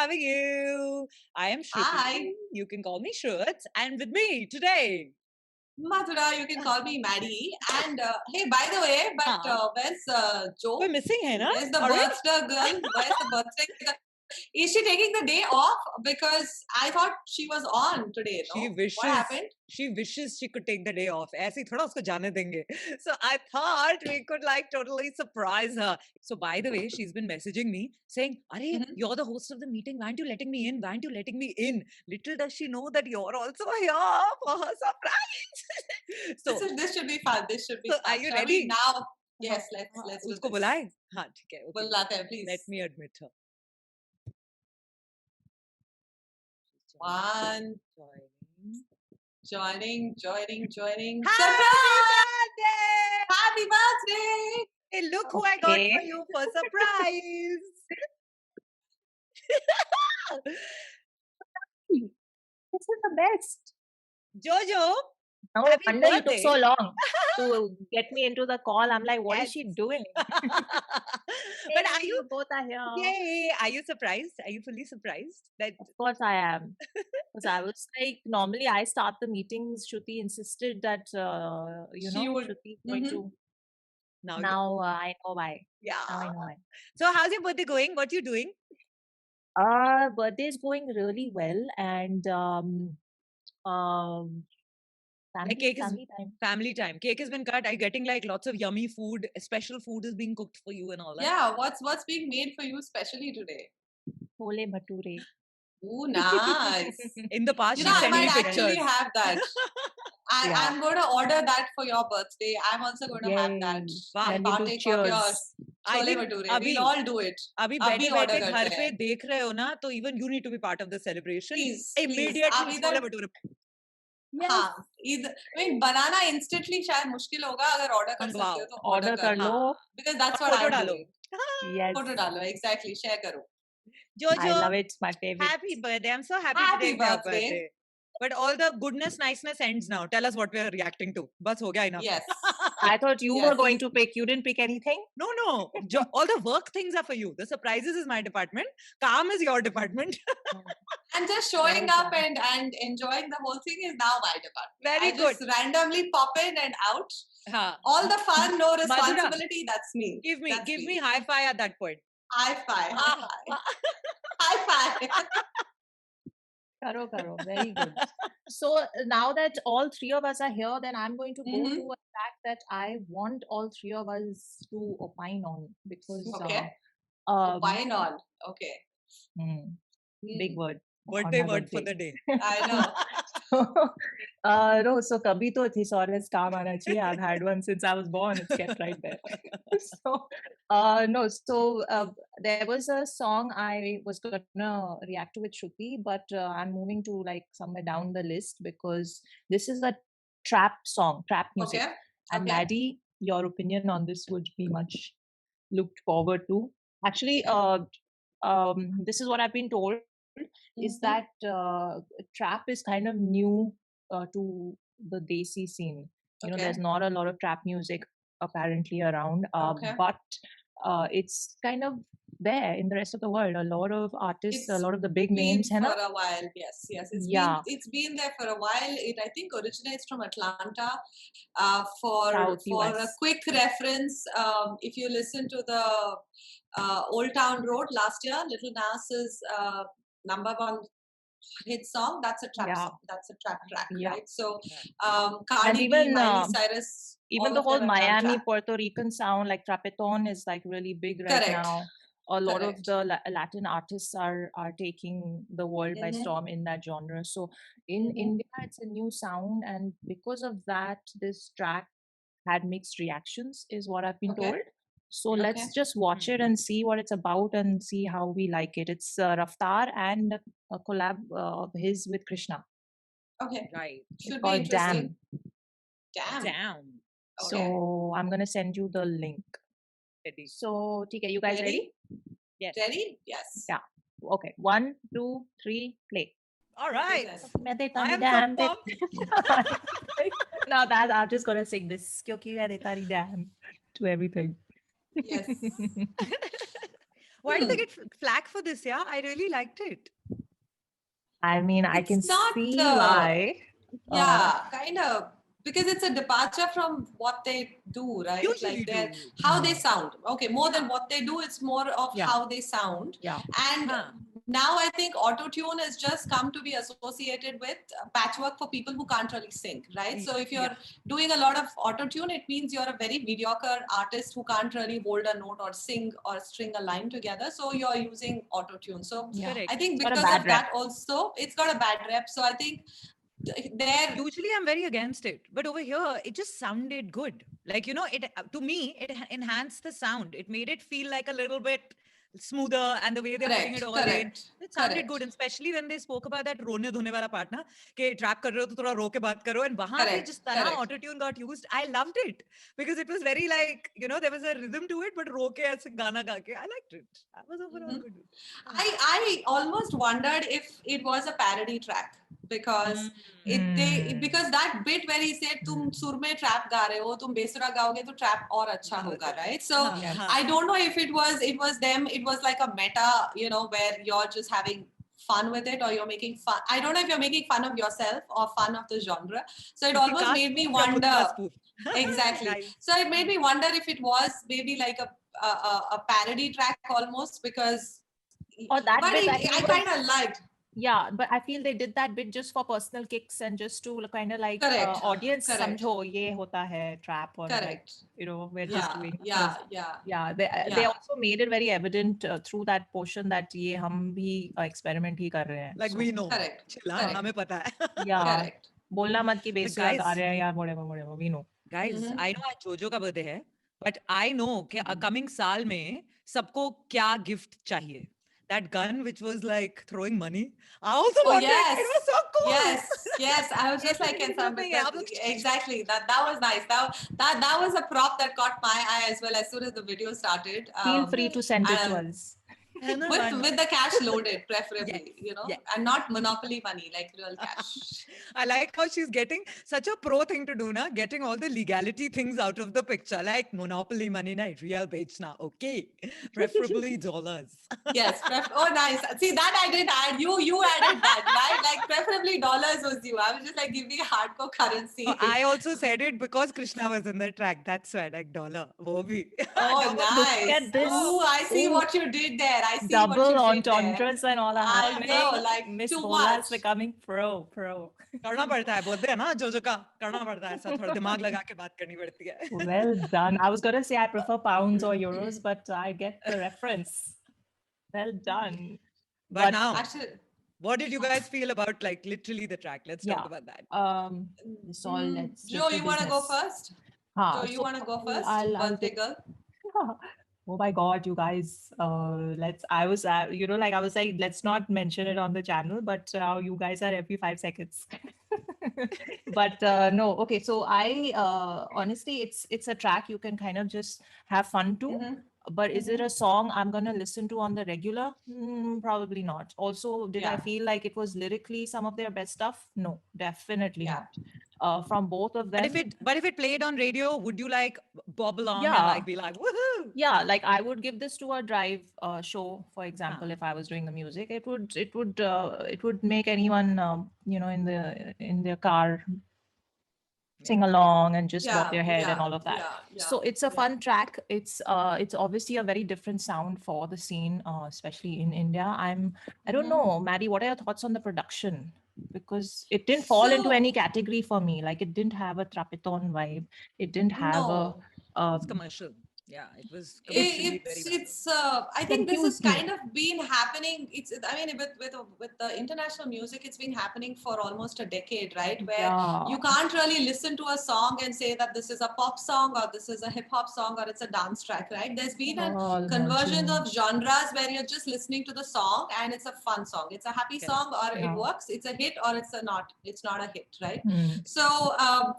having you. I am Shruti. Hi. You can call me Shrut. And with me today, Madhura, you can call me Maddie. And hey, by the way, where's Joe? we're missing her, na? Where's the Are we? birthday girl? Where's the birthday girl? Is she taking the day off? Because I thought she was on today, no? What happened? She wishes she could take the day off. ऐसे ही थोड़ा उसको जाने देंगे. So I thought we could like totally surprise her. So by the way, she's been messaging me saying, "Arey, you're the host of the meeting. Why aren't you letting me in? Why aren't you letting me in?" Little does she know that you're also here for her surprise. So this should be fun. This should be so fun. are you Shall ready? we now? Yes, let's do उसको this. बुलाएं? हाँ ठीक है. Okay. बुलाते हैं, please. Let me admit her. One. Joining. Happy Surprise! birthday! Happy birthday! Hey, look who I got for you for surprise. This is the best. Jojo, No happy wonder you birthday. took so long to get me into the call. I'm like, what is she doing? But are you both are here? Yay! Are you surprised? Are you fully surprised that Of course I am. Because I was like, normally I start the meetings. Shruti insisted that, Shruti is going to. Now I know why. Yeah. Now I know why. So how's your birthday going? What you doing? Birthday is going really well, and family time. Cake has been cut. Are you getting like lots of yummy food? Special food is being cooked for you and all that. Yeah, what's being made for you especially today? Chole bhature. Ooh, nice. In the past, I might actually have that. I'm going to order that for your birthday. I'm also going to have that. I'll partake of your chole bhature. We'll all do it. अभी बैठे घर पे देख रहे हो ना, तो even you need to be part of the celebration. Please, immediately chole bhature. हाँ, I mean, बनाना instantly शायद मुश्किल होगा अगर order कर सकते हो तो order कर लो. Because that's what I'm doing. Yes. Photo डालो, exactly. Share करो. Jojo, I love it. It's my favorite. Happy birthday. I'm so happy Happy today. Birthday. But all the goodness, niceness ends now. Tell us what we're reacting to. Bas ho gaya enough. Yes. I thought you were going to pick. You didn't pick anything? No. All the work things are for you. The surprises is my department. Calm is your department. And just showing up and enjoying the whole thing is now my department. Very good. Just randomly pop in and out. All the fun, no responsibility, that's me. Give me high five at that point. High five. High five. Karo. Very good. So now that all three of us are here, then I'm going to go to a track that I want all three of us to opine on because opine on. Okay. Big word. Birthday word for the day. I know. So kabhi to thesaurus kaam aana chahiye. I've had one since I was born. It's kept right there. There was a song I was gonna react to with Shruti, but I'm moving to like somewhere down the list because this is a trap song, trap music. Okay. And Maddie, your opinion on this would be much looked forward to. Actually, this is what I've been told. Is that trap is kind of new to the Desi scene. You know, there's not a lot of trap music apparently around, but it's kind of there in the rest of the world. A lot of artists, a lot of the big names. For a while, yes. It's been there for a while. It I think originates from Atlanta. For a quick reference, if you listen to the Old Town Road last year, Little Nas's number one hit song, that's a trap song. That's a trap track, right? So Cardi B, Miley Cyrus, even the whole Miami Puerto Rican sound, like Trapeton, is like really big right now. A lot of the Latin artists are taking the world by storm in that genre. So in India, it's a new sound, and because of that, this track had mixed reactions, is what I've been told. So let's just watch it and see what it's about and see how we like it. It's Raftaar and a collab of his with Krishna. Okay. Right. Should be interesting. Damn. Okay. So I'm going to send you the link. Ready. So, TK, you guys ready? Yes. Ready? Yes. Yeah. Okay. 1, 2, 3, play. All right. I am so pumped. Now that I'm just going to sing this. Kyunki maine tari damn to everything. Yes. Why did they get flack for this? Yeah, I really liked it. I mean, I can It's not, see why. yeah, kind of, because it's a departure from what they do, right? Usually Like do. how they sound. Okay, more than what they do, it's more of how they sound. Yeah. And now I think auto-tune has just come to be associated with patchwork for people who can't really sing, right? So if you're doing a lot of auto-tune, it means you're a very mediocre artist who can't really hold a note or sing or string a line together. So you're using auto-tune. So I think because of that also, it's got a bad rep. So I think usually I'm very against it, but over here it just sounded good. Like, you know, it to me it enhanced the sound. It made it feel like a little bit smoother, and the way they're putting it all in, it sounded good. And especially when they spoke about that rone dhone wala part na, ke trap kar rahe ho to thoda ro ke baat karo, and wahan pe just tarah auto tune got used. I loved it because it was very like, you know, there was a rhythm to it, but ro ke aise gana ga ke, I liked it. I was overall good. I almost wondered if it was a parody track, because because that bit where he said tum sur mein trap ga rahe ho, tum besura gaoge to trap aur acha hoga, right? So I don't know if it was them, it was like a meta, you know, where you're just having fun with it, or you're making fun. I don't know if you're making fun of yourself or fun of the genre. So it almost made me wonder. Exactly. So it made me wonder if it was maybe like a parody track almost, because or that but bit I kind of liked. Yeah, but I feel they did that bit just for personal kicks and just to kind of like audience samjho ye hota hai trap, or like, you know, we're just doing they also made it very evident through that portion that ye hum bhi experiment hi kar rahe hain, like, so, we know. Correct. Hame pata hai. Yeah. Correct. Bolna mat ki besura ga rahe hain ya whatever, we know. Guys, I know आज जोजो का birthday है, but I know कि coming साल में सबको क्या gift चाहिए. That gun which was like throwing money. I also wanted it. It was so cool. Yes. I was just like, exactly. That was nice. That was a prop that caught my eye as well. As soon as the video started, feel free to send it to us. With the cash loaded, preferably, you know, and not Monopoly money, like real cash. I like how she's getting such a pro thing to do now, getting all the legality things out of the picture, like Monopoly money, na real bechna, okay, preferably dollars. Yes, oh nice. See, that I didn't add. You added that, right? Like preferably dollars was you. I was just like, give me hardcore currency. Oh, I also said it because Krishna was in the track. That's why, like dollar. Oh, nice. Look at this. Oh, I see what you did there. I see double what you entendres and all that. I know, like Miss Bola is becoming pro. करना पड़ता है, बोलते हैं ना जोजो का, करना पड़ता है, ऐसा थोड़ा दिमाग लगा के बात करनी पड़ती है. Well done. I was gonna say I prefer pounds or euros, but I get the reference. Well done. But now, actually, what did you guys feel about like literally the track? Let's talk about that. This all let's. Joe, you want to go first? Joe, you want to go first? I'll take. Oh my God, you guys! I was like, let's not mention it on the channel, but you guys are every 5 seconds. But no, okay. So I honestly, it's a track you can kind of just have fun to. But is it a song I'm gonna listen to on the regular? Probably not. Also, did I feel like it was lyrically some of their best stuff? No, definitely not. From both of them. But if it played on radio, would you like bob along and like be like woohoo? Yeah, like I would give this to a drive show, for example. If I was doing the music, it would make anyone in their car sing along and just bob their head and all of that. So it's a fun track. It's obviously a very different sound for the scene, especially in India. I don't know, Maddie, what are your thoughts on the production? Because it didn't fall into any category for me. Like it didn't have a Trapeton vibe. It didn't have it's commercial. Yeah, it was. I think this has kind of been happening. With the international music, it's been happening for almost a decade, right? Where you can't really listen to a song and say that this is a pop song or this is a hip hop song or it's a dance track, right? There's been a conversion of genres where you're just listening to the song and it's a fun song. It's a happy song, or it works. It's a hit, or it's not a hit, right? So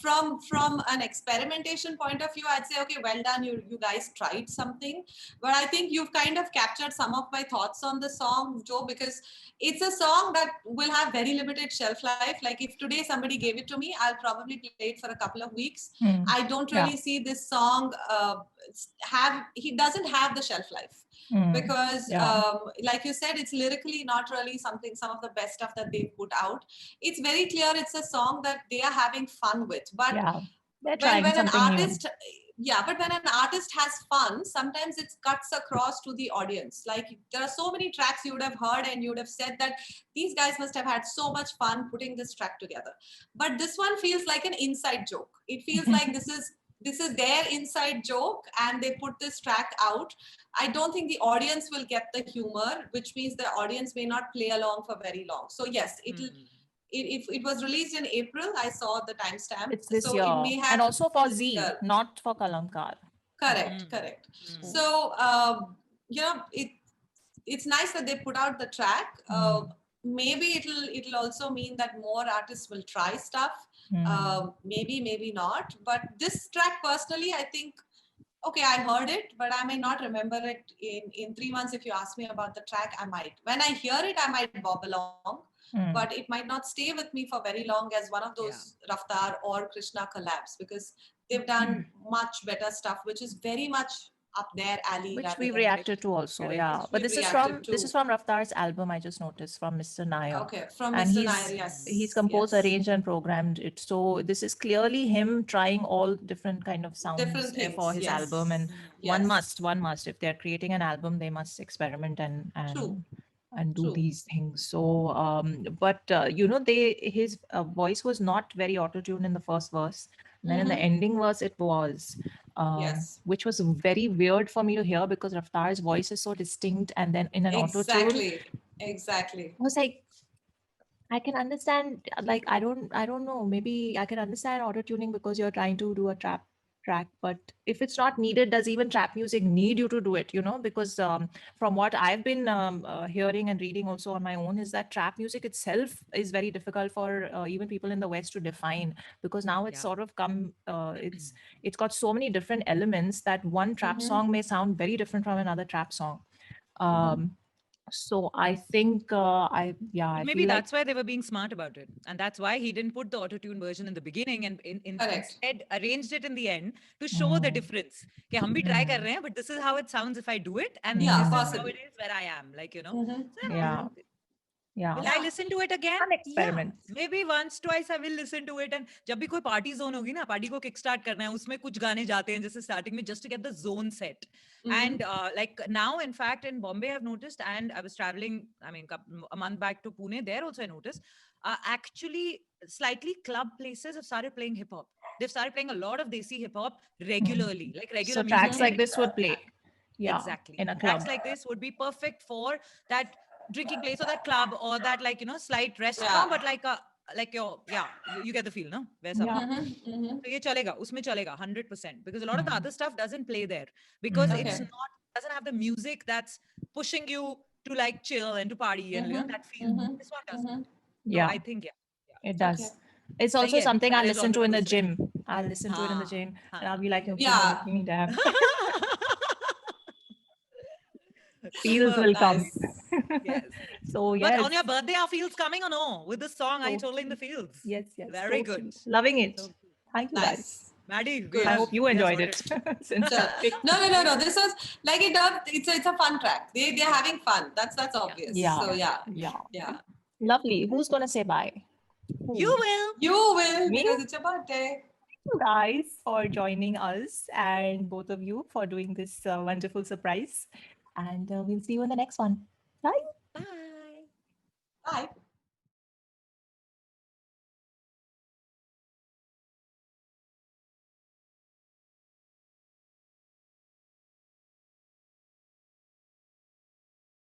from an experimentation point of view, I'd say, okay, well done, you guys. guys tried something. But I think you've kind of captured some of my thoughts on the song, Joe, because it's a song that will have very limited shelf life. Like if today somebody gave it to me, I'll probably play it for a couple of weeks. I don't really see this song he doesn't have the shelf life. Because like you said, it's lyrically not really some of the best stuff that they've put out. It's very clear it's a song that they are having fun with, but when an artist but when an artist has fun, sometimes it cuts across to the audience. Like there are so many tracks you would have heard and you would have said that these guys must have had so much fun putting this track together, but this one feels like an inside joke. It feels like this is their inside joke and they put this track out. I don't think the audience will get the humor, which means the audience may not play along for very long. So yes, if it was released in April, I saw the timestamp. It's this year. It may have, and also for Z, not for Kalamkar. Correct. So, it's nice that they put out the track. Maybe it'll also mean that more artists will try stuff. Maybe not. But this track personally, I think, okay, I heard it, but I may not remember it in 3 months. If you ask me about the track, I might. When I hear it, I might bob along. But it might not stay with me for very long as one of those Raftaar or Krishna collabs, because they've done much better stuff, which is very much up their alley. Which we reacted to also, But this is from Raftaar's album, I just noticed, from Mr. Nair. Okay, from Mr. Nair, yes. He's composed, arranged and programmed it. So this is clearly him trying all different kind of sounds for his album. And one must, if they're creating an album, they must experiment and do these things. So, his voice was not very auto-tuned in the first verse. And then in the ending verse, it was, which was very weird for me to hear because Raftaar's voice is so distinct. And then in an auto-tune. Exactly. I was like, I can understand, like, I don't know, maybe I can understand auto-tuning because you're trying to do a trap track, but if it's not needed, does even trap music need you to do it? Because from what I've been hearing and reading also on my own is that trap music itself is very difficult for even people in the West to define, because now it's sort of come, it's got so many different elements that one trap song may sound very different from another trap song. So I think, maybe that's why they were being smart about it. And that's why he didn't put the auto-tune version in the beginning and instead arranged it in the end to show the difference. Okay, hum bhi try kar rahe hain, but this is how it sounds if I do it. And this is how it is where I am. Like, Will I listen to it again? An experiment. Maybe once, twice I will listen to it. And जब भी कोई party zone होगी ना, party को kickstart करना है, उसमें कुछ गाने जाते हैं जैसे starting में, just to get the zone set. And like now, in fact, in Bombay, I've noticed, and I was traveling, a month back to Pune, there also I noticed, actually slightly club places have started playing hip hop. They've started playing a lot of Desi hip hop regularly, like regular. So tracks like this would play. Yeah, exactly. In a club. Tracks like this would be perfect for that drinking place or that club or that slight restaurant, but you get the feel, no? So ye chalega, usme chalega 100%, because a lot of the other stuff doesn't play there because doesn't have the music that's pushing you to like chill and to party and that feel. This one doesn't. Yeah, so I think it does. Okay. It's also something I listen to in the gym. I'll listen to it in the gym and I'll be like, okay, damn. Feels will come. Yes. So yes. But on your birthday, are feels coming or no? With the song, Are You Totally in the Fields? Yes. Very good. Loving it. Thank you, guys. Maddie, I hope you enjoyed it. No. This was like it does. It's a fun track. They're having fun. That's obvious. Yeah. So yeah. Lovely. Who's gonna say bye? You will. Me? Because it's your birthday. Thank you guys for joining us and both of you for doing this wonderful surprise. And we'll see you in the next one. Bye.